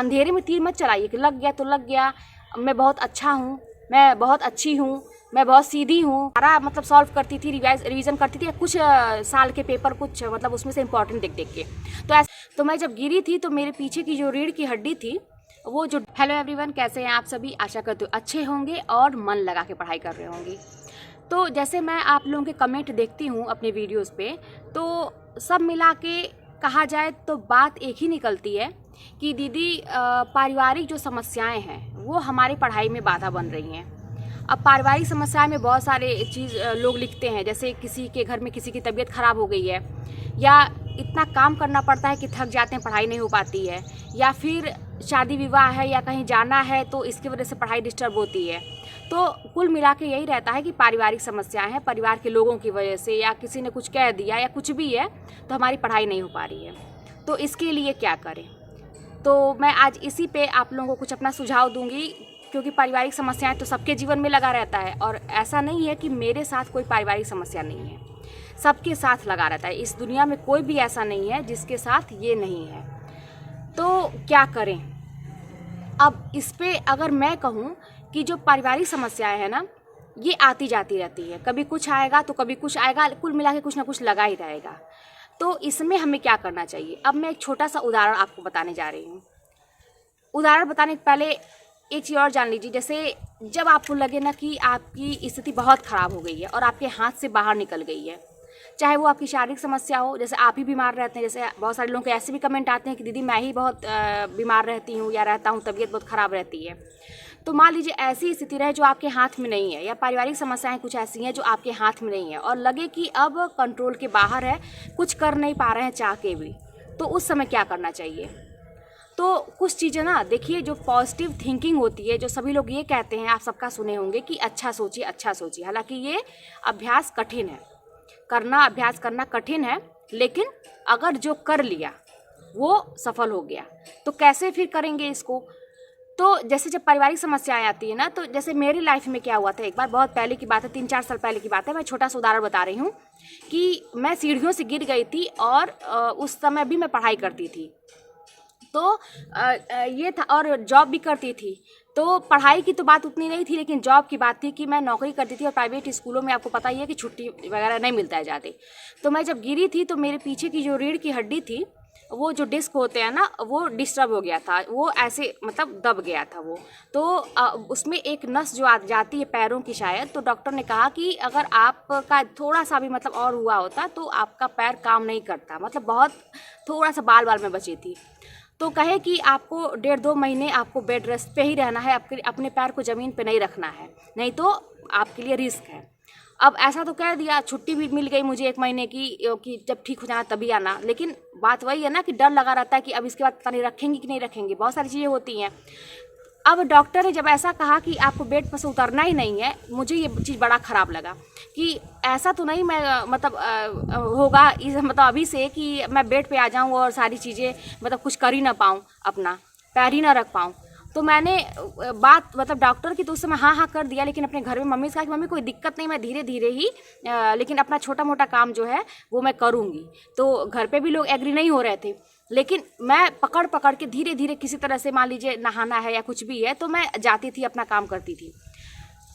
अंधेरे में तीर मत चलाइए कि लग गया तो लग गया, मैं बहुत अच्छा हूँ, मैं बहुत अच्छी हूँ, मैं बहुत सीधी हूँ। सारा मतलब सॉल्व करती थी, रिवीजन करती थी कुछ साल के पेपर, कुछ मतलब उसमें से इम्पोर्टेंट देख के। तो मैं जब गिरी थी तो मेरे पीछे की जो रीढ़ की हड्डी थी वो जो। हेलो एवरीवन, कैसे हैं आप सभी? आशा करते हो अच्छे होंगे और मन लगा के पढ़ाई कर रहे होंगे। तो जैसे मैं आप लोगों के कमेंट देखती हूँ अपने वीडियोस पे, तो सब मिला के कहा जाए तो बात एक ही निकलती है कि दीदी पारिवारिक जो समस्याएं हैं वो हमारी पढ़ाई में बाधा बन रही हैं। अब पारिवारिक समस्याएं में बहुत सारे चीज़ लोग लिखते हैं, जैसे किसी के घर में किसी की तबीयत ख़राब हो गई है, या इतना काम करना पड़ता है कि थक जाते हैं, पढ़ाई नहीं हो पाती है, या फिर शादी विवाह है या कहीं जाना है तो इसकी वजह से पढ़ाई डिस्टर्ब होती है। तो कुल मिला के यही रहता है कि पारिवारिक समस्याएं हैं, परिवार के लोगों की वजह से, या किसी ने कुछ कह दिया या कुछ भी है तो हमारी पढ़ाई नहीं हो पा रही है। तो इसके लिए क्या करें? तो मैं आज इसी पे आप लोगों को कुछ अपना सुझाव दूंगी, क्योंकि पारिवारिक समस्याएं तो सबके जीवन में लगा रहता है, और ऐसा नहीं है कि मेरे साथ कोई पारिवारिक समस्या नहीं है, सबके साथ लगा रहता है। इस दुनिया में कोई भी ऐसा नहीं है जिसके साथ ये नहीं है। तो क्या करें? अब इस पे अगर मैं कहूँ कि जो पारिवारिक समस्याएं हैं ना, ये आती जाती रहती है, कभी कुछ आएगा तो कभी कुछ आएगा, कुल मिला के कुछ ना कुछ लगा ही रहेगा। तो इसमें हमें क्या करना चाहिए? अब मैं एक छोटा सा उदाहरण आपको बताने जा रही हूँ। उदाहरण बताने से पहले एक चीज़ और जान लीजिए। जैसे जब आपको लगे ना कि आपकी स्थिति बहुत ख़राब हो गई है और आपके हाथ से बाहर निकल गई है, चाहे वो आपकी शारीरिक समस्या हो, जैसे आप ही बीमार रहते हैं, जैसे बहुत सारे लोगों के ऐसे भी कमेंट आते हैं कि दीदी मैं ही बहुत बीमार रहती हूँ या रहता हूँ, तबीयत बहुत ख़राब रहती है। तो मान लीजिए ऐसी स्थिति रहे जो आपके हाथ में नहीं है, या पारिवारिक समस्याएं कुछ ऐसी हैं जो आपके हाथ में नहीं है और लगे कि अब कंट्रोल के बाहर है, कुछ कर नहीं पा रहे हैं चाह के भी, तो उस समय क्या करना चाहिए? तो कुछ चीज़ें ना देखिए, जो पॉजिटिव थिंकिंग होती है, जो सभी लोग ये कहते हैं, आप सबका सुने होंगे कि अच्छा सोचिए अच्छा सोचिए। हालांकि ये अभ्यास कठिन है, अभ्यास करना कठिन है, लेकिन अगर जो कर लिया वो सफल हो गया तो कैसे फिर करेंगे इसको? तो जैसे जब पारिवारिक समस्याएं आती है ना, तो जैसे मेरी लाइफ में क्या हुआ था, एक बार बहुत पहले की बात है, 3-4 साल पहले की बात है। मैं छोटा सा उदाहरण बता रही हूँ कि मैं सीढ़ियों से गिर गई थी और उस समय भी मैं पढ़ाई करती थी, तो ये था, और जॉब भी करती थी। तो पढ़ाई की तो बात उतनी नहीं थी, लेकिन जॉब की बात थी कि मैं नौकरी करती थी, और प्राइवेट स्कूलों में आपको पता ही है कि छुट्टी वगैरह नहीं मिलता है ज़्यादा। तो मैं जब गिरी थी तो मेरे पीछे की जो रीढ़ की हड्डी थी, वो जो डिस्क होते हैं ना, वो डिस्टर्ब हो गया था, वो ऐसे मतलब दब गया था वो। तो उसमें एक नस जो जाती है पैरों की शायद, तो डॉक्टर ने कहा कि अगर आपका थोड़ा सा भी मतलब और हुआ होता तो आपका पैर काम नहीं करता, मतलब बहुत थोड़ा सा बाल में बची थी। तो कहे कि आपको 1.5-2 महीने आपको बेड रेस्ट पे ही रहना है, अपने पैर को ज़मीन पे नहीं रखना है, नहीं तो आपके लिए रिस्क है। अब ऐसा तो कह दिया, छुट्टी भी मिल गई मुझे 1 महीने की कि जब ठीक हो जाना तभी आना, लेकिन बात वही है ना कि डर लगा रहता है कि अब इसके बाद पता नहीं रखेंगे कि नहीं रखेंगे, बहुत सारी चीज़ें होती हैं। अब डॉक्टर ने जब ऐसा कहा कि आपको बेड पर से उतरना ही नहीं है, मुझे ये चीज़ बड़ा ख़राब लगा कि ऐसा तो नहीं मैं मतलब होगा इस मतलब अभी से कि मैं बेड पे आ जाऊं और सारी चीज़ें मतलब कुछ कर ही ना पाऊं, अपना पैर ही ना रख पाऊं। तो मैंने बात मतलब डॉक्टर की तो उस समय हाँ हाँ कर दिया, लेकिन अपने घर में मम्मी से कहा कि मम्मी कोई दिक्कत नहीं, मैं धीरे धीरे ही लेकिन अपना छोटा मोटा काम जो है वो मैं करूँगी। तो घर पे भी लोग एग्री नहीं हो रहे थे, लेकिन मैं पकड़ पकड़ के धीरे धीरे किसी तरह से, मान लीजिए नहाना है या कुछ भी है, तो मैं जाती थी, अपना काम करती थी,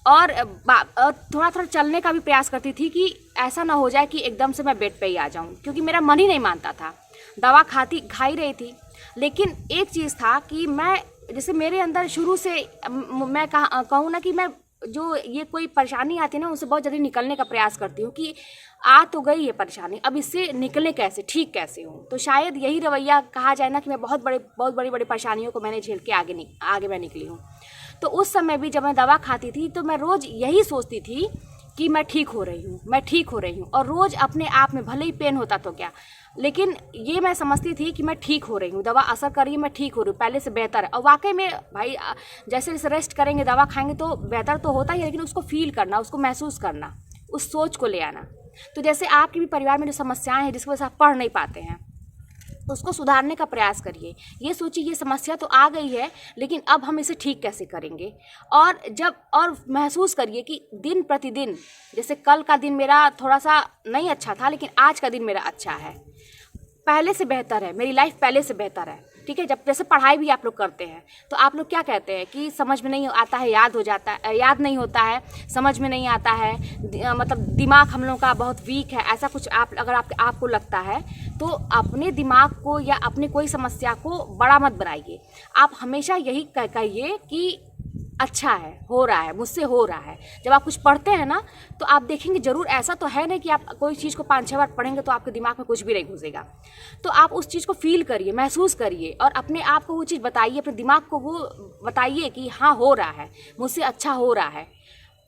और थोड़ा थोड़ा चलने का भी प्रयास करती थी कि ऐसा ना हो जाए कि एकदम से मैं बेड पे ही आ जाऊं, क्योंकि मेरा मन ही नहीं मानता था। दवा खा ही रही थी, लेकिन एक चीज़ था कि मैं, जैसे मेरे अंदर शुरू से मैं कहूँ ना कि मैं जो ये कोई परेशानी आती है ना, उससे बहुत जल्दी निकलने का प्रयास करती हूँ कि आ तो गई है परेशानी, अब इससे निकले कैसे, ठीक कैसे हूँ। तो शायद यही रवैया कहा जाए ना कि मैं बहुत बड़ी बड़ी परेशानियों को मैंने झेल के आगे मैं निकली हूँ। तो उस समय भी जब मैं दवा खाती थी तो मैं रोज़ यही सोचती थी कि मैं ठीक हो रही हूँ, मैं ठीक हो रही हूँ, और रोज़ अपने आप में भले ही पेन होता तो क्या, लेकिन ये मैं समझती थी कि मैं ठीक हो रही हूँ, दवा असर कर रही है, मैं ठीक हो रही हूँ, पहले से बेहतर है। और वाकई में भाई जैसे जैसे रेस्ट करेंगे, दवा खाएंगे तो बेहतर तो होता ही है, लेकिन उसको फील करना, उसको महसूस करना, उस सोच को ले आना। तो जैसे आपके भी परिवार में जो समस्याएं हैं जिसकी वजह से आप पढ़ नहीं पाते हैं, तो उसको सुधारने का प्रयास करिए। ये सोचिए ये समस्या तो आ गई है, लेकिन अब हम इसे ठीक कैसे करेंगे। और महसूस करिए कि दिन प्रतिदिन, जैसे कल का दिन मेरा थोड़ा सा नहीं अच्छा था, लेकिन आज का दिन मेरा अच्छा है, पहले से बेहतर है, मेरी लाइफ पहले से बेहतर है। ठीक है। जब जैसे पढ़ाई भी आप लोग करते हैं तो आप लोग क्या कहते हैं कि समझ में नहीं आता है, याद हो जाता है, याद नहीं होता है, समझ में नहीं आता है, मतलब दिमाग हम लोगों का बहुत वीक है, ऐसा कुछ अगर आपको लगता है तो अपने दिमाग को या अपनी कोई समस्या को बड़ा मत बनाइए। आप हमेशा यही कहिए कि अच्छा है, हो रहा है, मुझसे हो रहा है। जब आप कुछ पढ़ते हैं ना तो आप देखेंगे ज़रूर, ऐसा तो है नहीं कि आप कोई चीज़ को 5-6 बार पढ़ेंगे तो आपके दिमाग में कुछ भी नहीं घुसेगा। तो आप उस चीज़ को फील करिए, महसूस करिए और अपने आप को वो चीज़ बताइए, अपने दिमाग को वो बताइए कि हाँ हो रहा है, मुझसे अच्छा हो रहा है।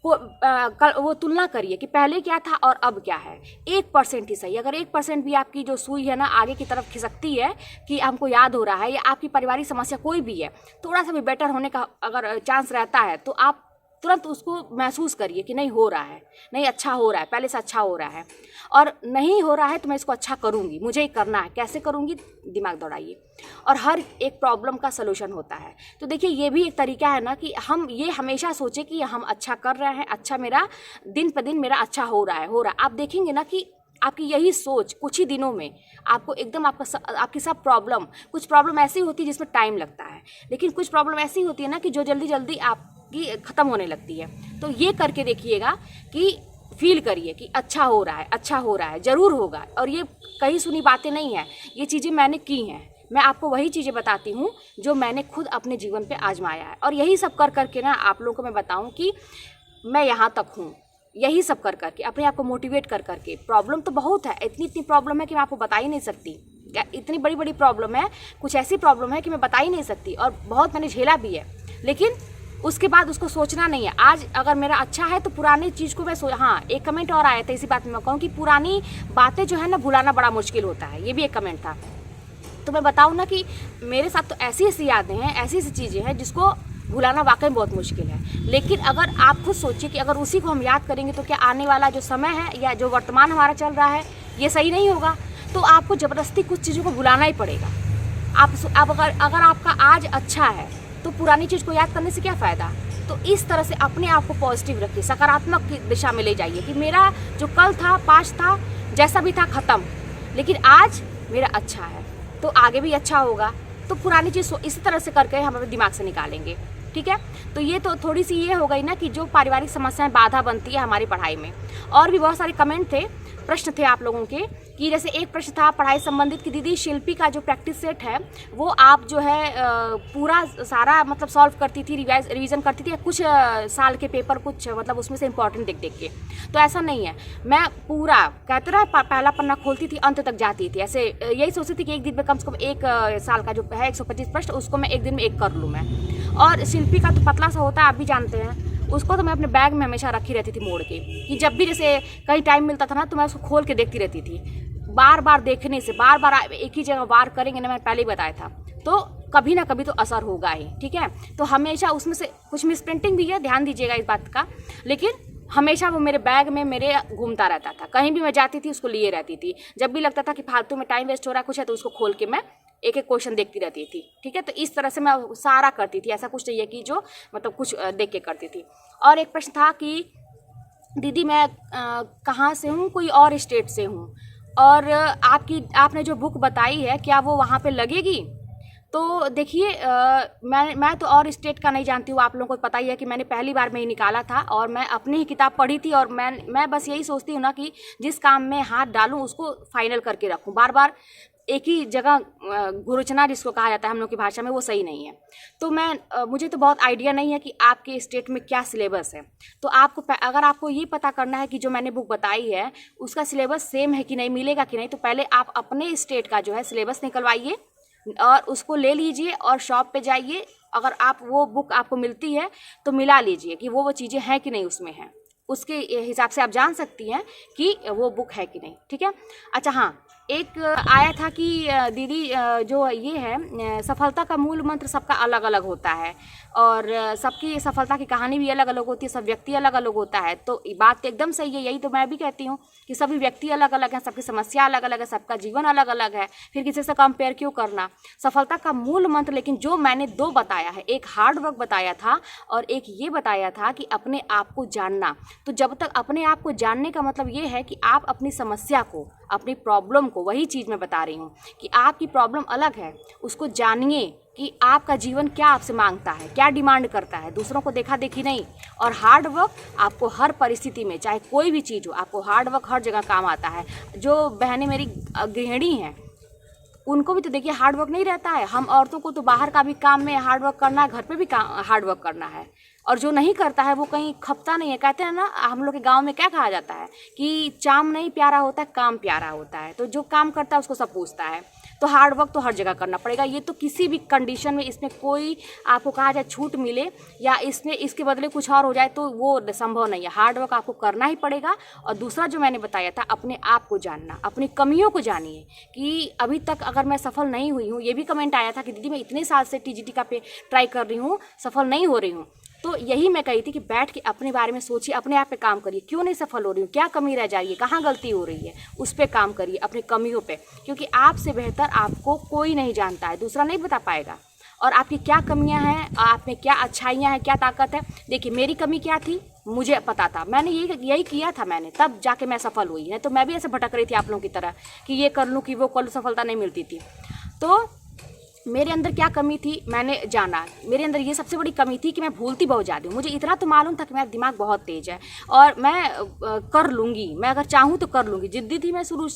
वो तुलना करिए कि पहले क्या था और अब क्या है। 1% ही सही, अगर 1% भी आपकी जो सुई है ना आगे की तरफ खिसकती है कि हमको याद हो रहा है, या आपकी पारिवारिक समस्या कोई भी है, थोड़ा सा भी बेटर होने का अगर चांस रहता है तो आप तुरंत उसको महसूस करिए कि नहीं हो रहा है, नहीं अच्छा हो रहा है, पहले से अच्छा हो रहा है। और नहीं हो रहा है तो मैं इसको अच्छा करूँगी, मुझे ही करना है, कैसे करूँगी, दिमाग दौड़ाइए। और हर एक प्रॉब्लम का सलूशन होता है। तो देखिए ये भी एक तरीका है ना कि हम ये हमेशा सोचें कि हम अच्छा कर रहे हैं, अच्छा मेरा दिन पर दिन मेरा अच्छा हो रहा है। आप देखेंगे ना कि आपकी यही सोच कुछ ही दिनों में आपको एकदम आपकी सब प्रॉब्लम, कुछ प्रॉब्लम ऐसी होती है जिसमें टाइम लगता है, लेकिन कुछ प्रॉब्लम ऐसी होती है ना कि जो जल्दी जल्दी आपकी ख़त्म होने लगती है। तो ये करके देखिएगा कि फील करिए कि अच्छा हो रहा है, अच्छा हो रहा है, ज़रूर होगा। और ये कहीं सुनी बातें नहीं हैं, ये चीज़ें मैंने की हैं। मैं आपको वही चीज़ें बताती हूँ जो मैंने खुद अपने जीवन पे आजमाया है। और यही सब कर करके ना आप लोगों को मैं बताऊँ कि मैं यहाँ तक हूँ। यही सब कर करके अपने आप को मोटिवेट कर करके। प्रॉब्लम तो बहुत है, इतनी प्रॉब्लम है कि मैं आपको बता ही नहीं सकती। इतनी बड़ी बड़ी प्रॉब्लम है, कुछ ऐसी प्रॉब्लम है कि मैं बता ही नहीं सकती, और बहुत मैंने झेला भी है। लेकिन उसके बाद उसको सोचना नहीं है। आज अगर मेरा अच्छा है तो पुरानी चीज़ को मैं हाँ, एक कमेंट और आया था इसी बात में मैं कहूँ कि पुरानी बातें जो है ना भुलाना बड़ा मुश्किल होता है, ये भी एक कमेंट था। तो मैं बताऊँ ना कि मेरे साथ तो ऐसी ऐसी यादें हैं, ऐसी ऐसी चीज़ें हैं जिसको भुलाना वाकई बहुत मुश्किल है। लेकिन अगर आप खुद सोचिए कि अगर उसी को हम याद करेंगे तो क्या आने वाला जो समय है या जो वर्तमान हमारा चल रहा है ये सही नहीं होगा। तो आपको ज़बरदस्ती कुछ चीज़ों को भुलाना ही पड़ेगा। आप अगर आपका आज अच्छा है तो पुरानी चीज़ को याद करने से क्या फ़ायदा। तो इस तरह से अपने आप को पॉजिटिव रखिए, सकारात्मक की दिशा में ले जाइए कि मेरा जो कल था, पास्ट था, जैसा भी था ख़त्म, लेकिन आज मेरा अच्छा है तो आगे भी अच्छा होगा। तो पुरानी चीज़ इसी तरह से करके हम अपने दिमाग से निकालेंगे, ठीक है। तो ये तो थोड़ी सी ये हो गई ना कि जो पारिवारिक समस्याएं बाधा बनती है हमारी पढ़ाई में। और भी बहुत सारे कमेंट थे, प्रश्न थे आप लोगों के कि जैसे एक प्रश्न था पढ़ाई संबंधित कि दीदी शिल्पी का जो प्रैक्टिस सेट है वो आप जो है पूरा सारा मतलब सॉल्व करती थी, रिवीजन करती थी, या कुछ साल के पेपर कुछ मतलब उसमें से इंपॉर्टेंट देख देख के। तो ऐसा नहीं है, मैं पूरा कहते रहे पहला पन्ना खोलती थी, अंत तक जाती थी। ऐसे यही सोचती थी कि एक दिन में कम से कम एक साल का जो है 125 प्रश्न उसको मैं एक दिन में एक कर लूँ मैं। और शिल्पी का तो पतला सा होता है, आप भी जानते हैं, उसको तो मैं अपने बैग में हमेशा रखी रहती थी मोड़ के, कि जब भी जैसे कहीं टाइम मिलता था ना तो मैं उसको खोल के देखती रहती थी। बार बार देखने से, बार बार एक ही जगह वार करेंगे ना, मैंने पहले ही बताया था, तो कभी ना कभी तो असर होगा ही, ठीक है। तो हमेशा उसमें से कुछ मिसप्रिंटिंग भी है, ध्यान दीजिएगा इस बात का, लेकिन हमेशा वो मेरे बैग में मेरे घूमता रहता था। कहीं भी मैं जाती थी उसको लिए रहती थी। जब भी लगता था कि फालतू में टाइम वेस्ट हो रहा है कुछ है तो उसको खोल के मैं एक एक क्वेश्चन देखती रहती थी, ठीक है। तो इस तरह से मैं सारा करती थी, ऐसा कुछ नहीं है कि जो मतलब कुछ देख के करती थी। और एक प्रश्न था कि दीदी मैं कहाँ से हूँ, कोई और स्टेट से हूँ, और आपने जो बुक बताई है क्या वो वहाँ पे लगेगी। तो देखिए मैं तो और स्टेट का नहीं जानती हूँ, आप लोगों को पता ही है कि मैंने पहली बार में ही निकाला था और मैं अपनी ही किताब पढ़ी थी। और मैं बस यही सोचती हूँ ना कि जिस काम में हाथ डालूँ उसको फाइनल करके रखूँ। बार बार एक ही जगह घुरचना जिसको कहा जाता है हम लोग की भाषा में, वो सही नहीं है। तो मुझे तो बहुत आइडिया नहीं है कि आपके स्टेट में क्या सिलेबस है। तो अगर आपको ये पता करना है कि जो मैंने बुक बताई है उसका सिलेबस सेम है कि नहीं, मिलेगा कि नहीं, तो पहले आप अपने स्टेट का जो है सिलेबस निकलवाइए और उसको ले लीजिए और शॉप पे जाइए। अगर वो बुक आपको मिलती है तो मिला लीजिए कि वो चीज़ें हैं कि नहीं उसमें हैं, उसके हिसाब से आप जान सकती हैं कि वो बुक है कि नहीं, ठीक है। अच्छा हाँ, एक आया था कि दीदी जो ये है सफलता का मूल मंत्र सबका अलग अलग होता है और सबकी सफलता की कहानी भी अलग अलग होती है, सब व्यक्ति अलग अलग होता है। तो बात तो एकदम सही है, यही तो मैं भी कहती हूँ कि सभी व्यक्ति अलग अलग हैं, सबकी समस्या अलग अलग है, सबका जीवन अलग अलग है, फिर किसी से कंपेयर क्यों करना। सफलता का मूल मंत्र लेकिन जो मैंने दो बताया है, एक हार्ड वर्क बताया था और एक ये बताया था कि अपने आप को जानना। तो जब तक अपने आप को जानने का मतलब ये है कि आप अपनी समस्या को, अपनी प्रॉब्लम को, वही चीज़ मैं बता रही हूँ कि आपकी प्रॉब्लम अलग है, उसको जानिए कि आपका जीवन क्या आपसे मांगता है, क्या डिमांड करता है, दूसरों को देखा देखी नहीं। और हार्ड वर्क आपको हर परिस्थिति में, चाहे कोई भी चीज़ हो, आपको हार्ड वर्क हर जगह काम आता है। जो बहनें मेरी गृहिणी हैं, उनको भी तो देखिए हार्ड वर्क नहीं रहता है। हम औरतों को तो बाहर का भी काम में हार्ड वर्क करना है, घर पे भी काम हार्ड वर्क करना है, और जो नहीं करता है वो कहीं खपता नहीं है। कहते हैं ना, हम लोग के गांव में क्या कहा जाता है कि चाम नहीं प्यारा होता है, काम प्यारा होता है। तो जो काम करता है उसको सब पूछता है। तो हार्ड वर्क तो हर जगह करना पड़ेगा, ये तो किसी भी कंडीशन में, इसमें कोई आपको कहा जाए छूट मिले या इसमें इसके बदले कुछ और हो जाए तो वो संभव नहीं है। हार्ड वर्क आपको करना ही पड़ेगा। और दूसरा जो मैंने बताया था, अपने आप को जानना, अपनी कमियों को जानिए कि अभी तक अगर मैं सफल नहीं हुई हूँ, ये भी कमेंट आया था कि दीदी मैं इतने साल से टीजीटी का पे ट्राई कर रही हूँ, सफल नहीं हो रही हूँ। तो यही मैं कही थी कि बैठ के अपने बारे में सोचिए, अपने आप पे काम करिए, क्यों नहीं सफल हो रही हूँ, क्या कमी रह जा रही है, कहाँ गलती हो रही है, उस पर काम करिए, अपनी कमियों पे। क्योंकि आपसे बेहतर आपको कोई नहीं जानता है, दूसरा नहीं बता पाएगा। और आपकी क्या कमियां हैं, आप में क्या अच्छाइयां हैं, क्या ताकत है। देखिए मेरी कमी क्या थी, मुझे पता था, मैंने यही किया था, मैंने तब जाके मैं सफल हुई है। तो मैं भी ऐसे भटक रही थी आप लोगों की तरह कि ये कर लूँ कि वो कर लूँ, सफलता नहीं मिलती थी। तो मेरे अंदर क्या कमी थी मैंने जाना। मेरे अंदर ये सबसे बड़ी कमी थी कि मैं भूलती बहुत ज़्यादा हूँ। मुझे इतना तो मालूम था कि मेरा दिमाग बहुत तेज़ है और मैं कर लूँगी, मैं अगर चाहूँ तो कर लूँगी। जिद्दी थी मैं शुरू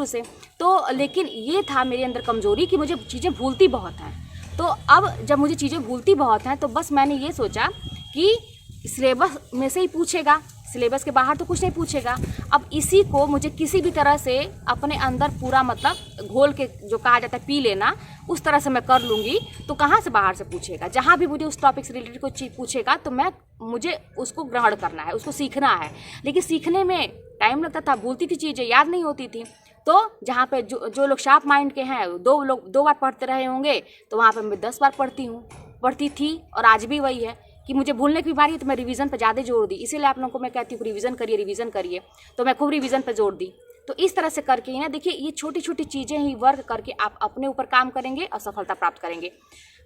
से। तो लेकिन ये था मेरे अंदर कमज़ोरी कि मुझे चीज़ें भूलती बहुत हैं। तो अब जब मुझे चीज़ें भूलती बहुत हैं तो बस मैंने ये सोचा कि सिलेबस में से ही पूछेगा, सिलेबस के बाहर तो कुछ नहीं पूछेगा। अब इसी को मुझे किसी भी तरह से अपने अंदर पूरा मतलब घोल के, जो कहा जाता है पी लेना, उस तरह से मैं कर लूँगी। तो कहाँ से बाहर से पूछेगा, जहाँ भी मुझे उस टॉपिक से रिलेटेड कोई चीज़ पूछेगा तो मुझे उसको ग्रहण करना है, उसको सीखना है। लेकिन सीखने में टाइम लगता था, भूलती थी चीज़ें, याद नहीं होती थी। तो जहाँ पे जो लोग शार्प माइंड के हैं, दो बार पढ़ते रहे होंगे, तो वहाँ पे मैं 10 बार पढ़ती थी। और आज भी वही है कि मुझे भूलने की बीमारी है, तो मैं रिवीजन पे ज़्यादा जोर दी। इसीलिए आप लोगों को मैं कहती हूँ रिवीजन करिए। तो मैं खूब रिवीजन पे जोर दी। तो इस तरह से करके ही ना, देखिए ये छोटी छोटी चीज़ें ही वर्क करके आप अपने ऊपर काम करेंगे और सफलता प्राप्त करेंगे।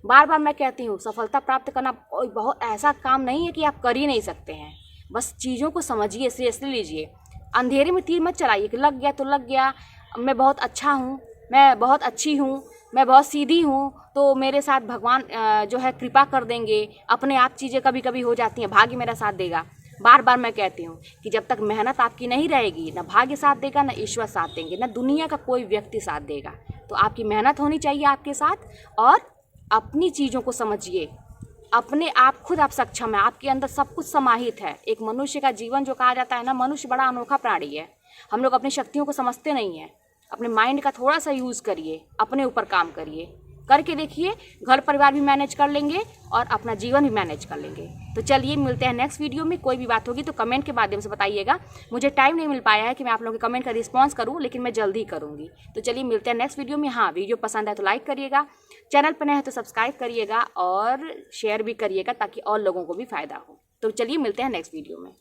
बार बार मैं कहती हूँ, सफलता प्राप्त करना कोई बहुत ऐसा काम नहीं है कि आप कर ही नहीं सकते हैं। बस चीज़ों को समझिए, सीरियसली लीजिए। अंधेरे में तीर मत चलाइए कि लग गया तो लग गया, मैं बहुत अच्छा हूँ, मैं बहुत अच्छी हूँ, मैं बहुत सीधी हूँ, तो मेरे साथ भगवान जो है कृपा कर देंगे। अपने आप चीज़ें कभी कभी हो जाती हैं, भाग्य मेरा साथ देगा। बार बार मैं कहती हूँ कि जब तक मेहनत आपकी नहीं रहेगी, ना भाग्य साथ देगा, ना ईश्वर साथ देंगे, ना दुनिया का कोई व्यक्ति साथ देगा। तो आपकी मेहनत होनी चाहिए आपके साथ, और अपनी चीज़ों को समझिए। अपने आप खुद आप सक्षम है, आपके अंदर सब कुछ समाहित है। एक मनुष्य का जीवन जो कहा जाता है ना, मनुष्य बड़ा अनोखा प्राणी है। हम लोग अपनी शक्तियों को समझते नहीं हैं। अपने माइंड का थोड़ा सा यूज़ करिए, अपने ऊपर काम करिए, करके देखिए, घर परिवार भी मैनेज कर लेंगे और अपना जीवन भी मैनेज कर लेंगे। तो चलिए मिलते हैं नेक्स्ट वीडियो में। कोई भी बात होगी तो कमेंट के माध्यम से बताइएगा। मुझे टाइम नहीं मिल पाया है कि मैं आप लोगों के कमेंट का रिस्पॉन्स करूं, लेकिन मैं जल्दी ही करूंगी। तो चलिए मिलते हैं नेक्स्ट वीडियो में। हाँ, वीडियो पसंद आए तो लाइक करिएगा, चैनल पर नए हैं तो सब्सक्राइब करिएगा और शेयर भी करिएगा ताकि और लोगों को भी फ़ायदा हो। तो चलिए मिलते हैं नेक्स्ट वीडियो में।